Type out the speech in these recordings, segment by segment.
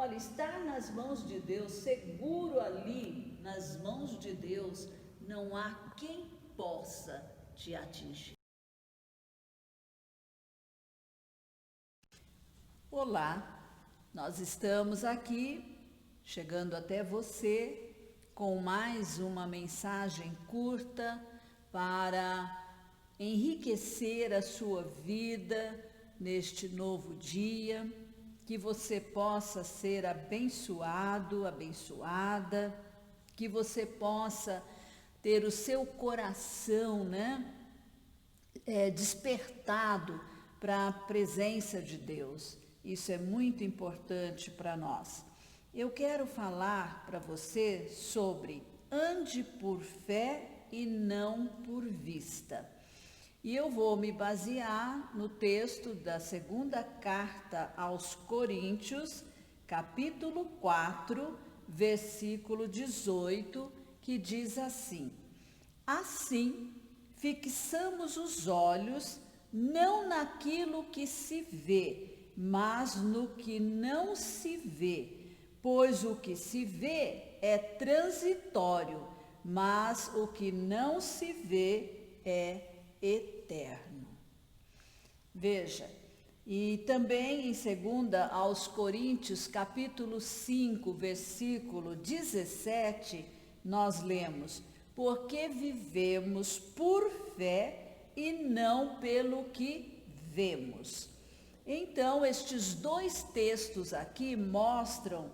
Olha, estar nas mãos de Deus, seguro ali nas mãos de Deus, não há quem possa te atingir. Olá, nós estamos aqui, chegando até você, com mais uma mensagem curta para enriquecer a sua vida neste novo dia, que você possa ser abençoado, abençoada, que você possa ter o seu coração, despertado para a presença de Deus. Isso é muito importante para nós. Eu quero falar para você sobre ande por fé e não por vista. E eu vou me basear no texto da segunda carta aos Coríntios, capítulo 4, versículo 18, que diz assim: assim, fixamos os olhos não naquilo que se vê, mas no que não se vê, pois o que se vê é transitório, mas o que não se vê é eterno. Veja, e também em 2 aos Coríntios, capítulo 5, versículo 17, nós lemos: porque vivemos por fé e não pelo que vemos. Então, estes dois textos aqui mostram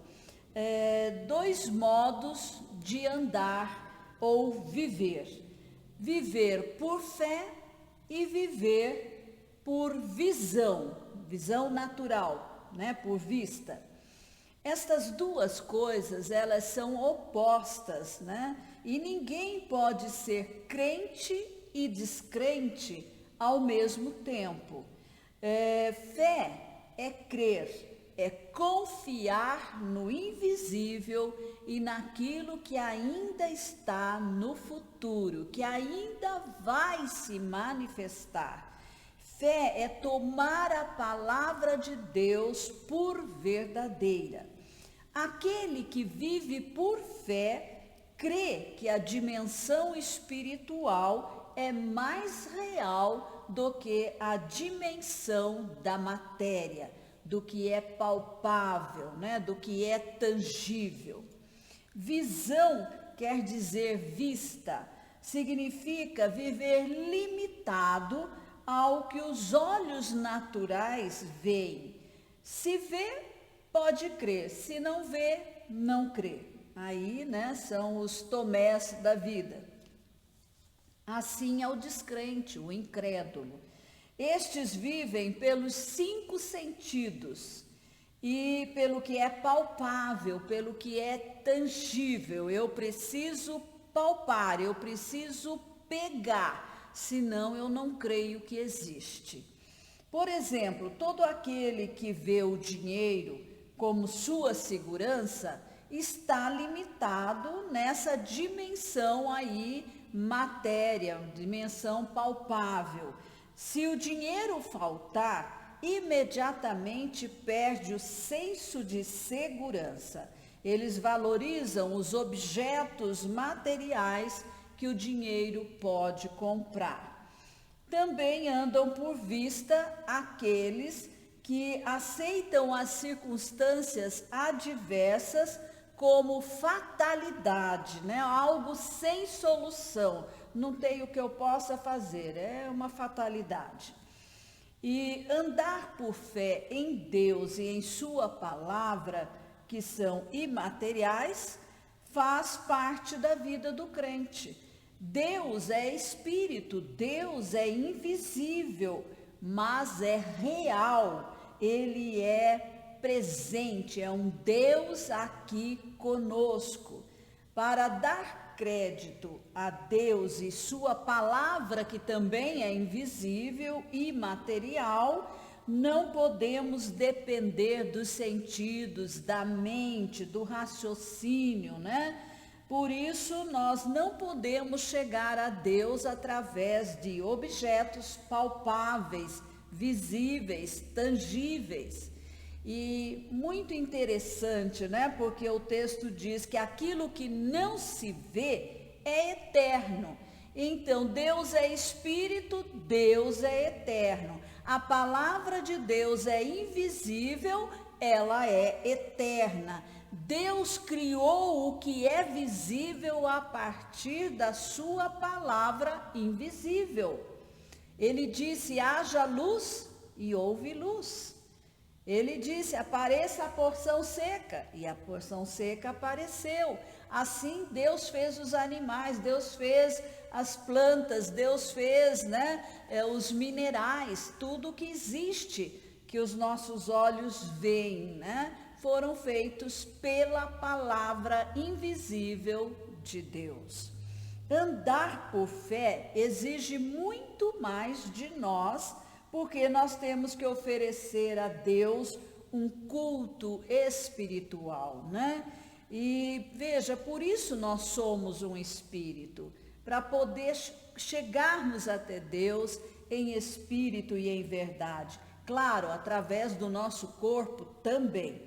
dois modos de andar ou viver. Viver por fé e viver por visão natural, por vista. Estas duas coisas, elas são opostas, E ninguém pode ser crente e descrente ao mesmo tempo. Fé é crer, é confiar no invisível e naquilo que ainda está no futuro, que ainda vai se manifestar. Fé é tomar a palavra de Deus por verdadeira. Aquele que vive por fé crê que a dimensão espiritual é mais real do que a dimensão da matéria, do que é palpável, do que é tangível. Visão quer dizer vista, significa viver limitado ao que os olhos naturais veem. Se vê, pode crer, se não vê, não crê. Aí, são os Tomés da vida. Assim é o descrente, o incrédulo. Estes vivem pelos 5 sentidos e pelo que é palpável, pelo que é tangível. Eu preciso palpar, eu preciso pegar, senão eu não creio que existe. Por exemplo, todo aquele que vê o dinheiro como sua segurança está limitado nessa dimensão aí, matéria, dimensão palpável. Se o dinheiro faltar, imediatamente perde o senso de segurança. Eles valorizam os objetos materiais que o dinheiro pode comprar. Também andam por vista aqueles que aceitam as circunstâncias adversas como fatalidade, algo sem solução. Não tem o que eu possa fazer, é uma fatalidade. E andar por fé em Deus e em sua palavra, que são imateriais, faz parte da vida do crente. Deus é espírito, Deus é invisível, mas é real, ele é presente, é um Deus aqui conosco. Para dar crédito a Deus e sua palavra, que também é invisível e material, não podemos depender dos sentidos, da mente, do raciocínio, Por isso, nós não podemos chegar a Deus através de objetos palpáveis, visíveis, tangíveis. E muito interessante, né? Porque o texto diz que aquilo que não se vê é eterno. Então, Deus é espírito, Deus é eterno. A palavra de Deus é invisível, ela é eterna. Deus criou o que é visível a partir da sua palavra invisível. Ele disse: haja luz e houve luz. Ele disse: apareça a porção seca, e a porção seca apareceu. Assim Deus fez os animais, Deus fez as plantas, Deus fez, os minerais, tudo que existe, que os nossos olhos veem, foram feitos pela palavra invisível de Deus. Andar por fé exige muito mais de nós, porque nós temos que oferecer a Deus um culto espiritual, E veja, por isso nós somos um espírito, para poder chegarmos até Deus em espírito e em verdade. Claro, através do nosso corpo também.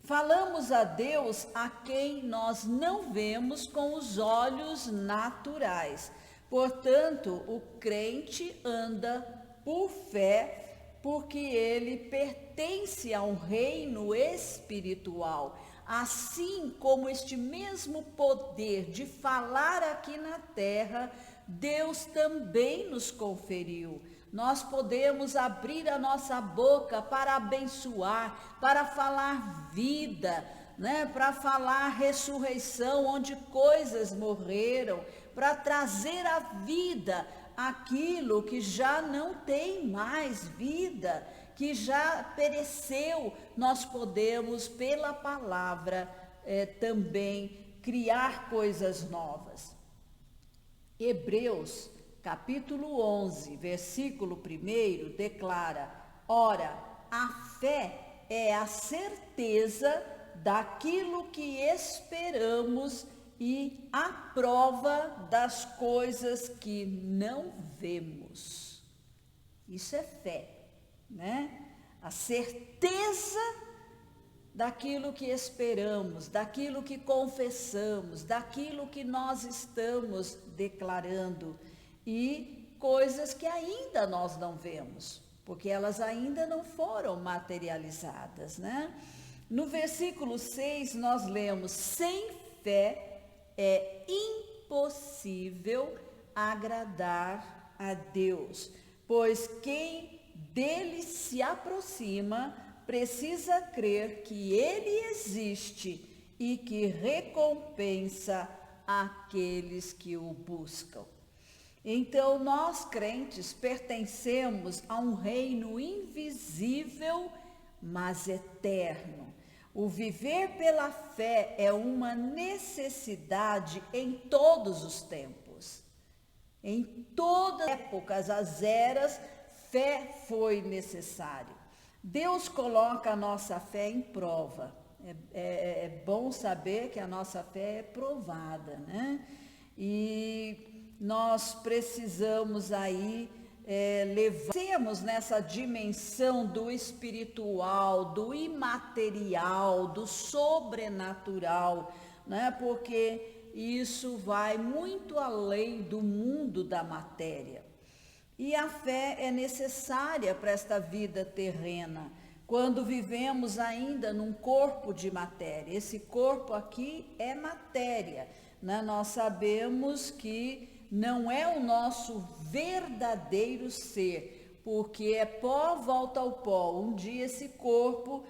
Falamos a Deus a quem nós não vemos com os olhos naturais. Portanto, o crente anda por fé, porque ele pertence a um reino espiritual. Assim como este mesmo poder de falar aqui na terra, Deus também nos conferiu. Nós podemos abrir a nossa boca para abençoar, para falar vida, para falar ressurreição, onde coisas morreram, para trazer à vida aquilo que já não tem mais vida, que já pereceu. Nós podemos, pela palavra, também criar coisas novas. Hebreus, capítulo 11, versículo 1, declara: ora, a fé é a certeza daquilo que esperamos e a prova das coisas que não vemos. Isso é fé, A certeza daquilo que esperamos, daquilo que confessamos, daquilo que nós estamos declarando, e coisas que ainda nós não vemos, porque elas ainda não foram materializadas, No versículo 6 nós lemos: sem fé é impossível agradar a Deus, pois quem dele se aproxima precisa crer que ele existe e que recompensa aqueles que o buscam. Então, nós crentes pertencemos a um reino invisível, mas eterno. O viver pela fé é uma necessidade em todos os tempos. Em todas as épocas, as eras, fé foi necessário. Deus coloca a nossa fé em prova. É bom saber que a nossa fé é provada, E nós precisamos aí levarmos nessa dimensão do espiritual, do imaterial, do sobrenatural, Porque isso vai muito além do mundo da matéria. E a fé é necessária para esta vida terrena, quando vivemos ainda num corpo de matéria. Esse corpo aqui é matéria, Nós sabemos que não é o nosso verdadeiro ser, porque é pó, volta ao pó. Um dia esse corpo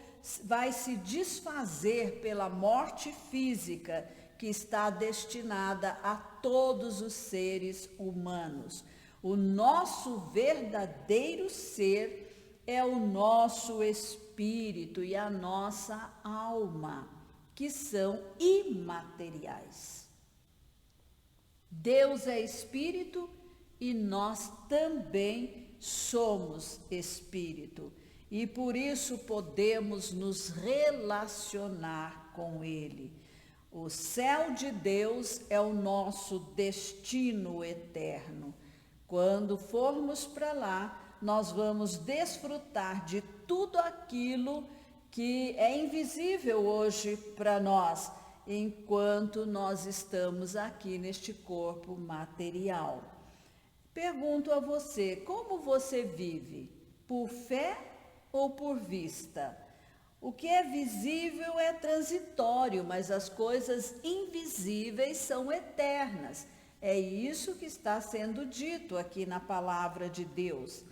vai se desfazer pela morte física que está destinada a todos os seres humanos. O nosso verdadeiro ser é o nosso espírito e a nossa alma, que são imateriais. Deus é espírito e nós também somos espírito, e por isso podemos nos relacionar com Ele. O céu de Deus é o nosso destino eterno. Quando formos para lá, nós vamos desfrutar de tudo aquilo que é invisível hoje para nós, enquanto nós estamos aqui neste corpo material. Pergunto a você, como você vive? Por fé ou por vista? O que é visível é transitório, mas as coisas invisíveis são eternas. É isso que está sendo dito aqui na palavra de Deus.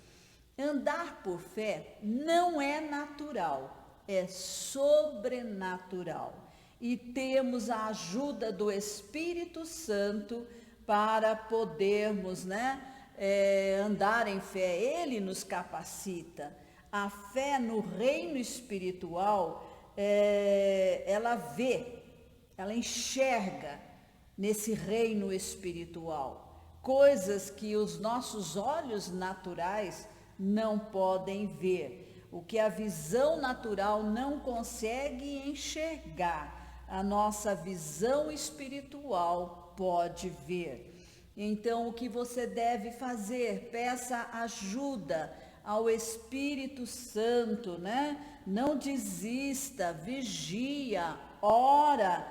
Andar por fé não é natural, é sobrenatural. E temos a ajuda do Espírito Santo para podermos, andar em fé. Ele nos capacita. A fé no reino espiritual, ela vê, ela enxerga nesse reino espiritual coisas que os nossos olhos naturais não podem ver, o que a visão natural não consegue enxergar, a nossa visão espiritual pode ver. Então, o que você deve fazer? Peça ajuda ao Espírito Santo, Não desista, vigia, ora,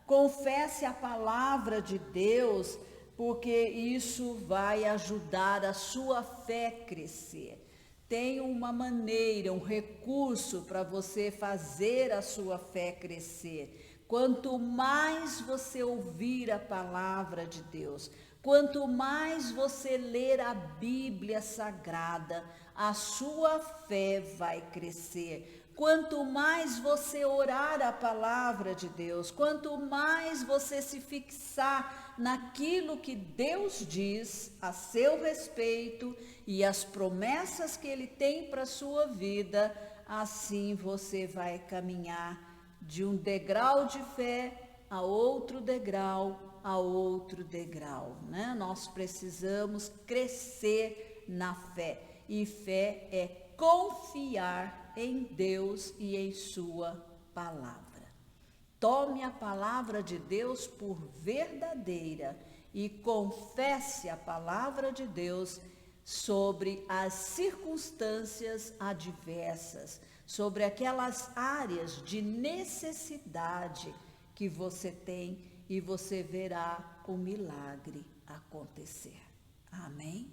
confesse a palavra de Deus, porque isso vai ajudar a sua fé crescer. Tem uma maneira, um recurso para você fazer a sua fé crescer. Quanto mais você ouvir a palavra de Deus, quanto mais você ler a Bíblia Sagrada, a sua fé vai crescer. Quanto mais você orar a palavra de Deus, quanto mais você se fixar naquilo que Deus diz a seu respeito e as promessas que Ele tem para a sua vida, assim você vai caminhar de um degrau de fé a outro degrau, Nós precisamos crescer na fé, e fé é confiar em Deus e em sua palavra. Tome a palavra de Deus por verdadeira e confesse a palavra de Deus sobre as circunstâncias adversas, sobre aquelas áreas de necessidade que você tem, e você verá o milagre acontecer. Amém?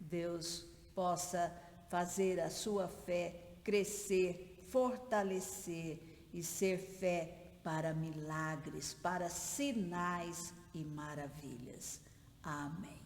Deus possa fazer a sua fé crescer, fortalecer e ser fé para milagres, para sinais e maravilhas. Amém.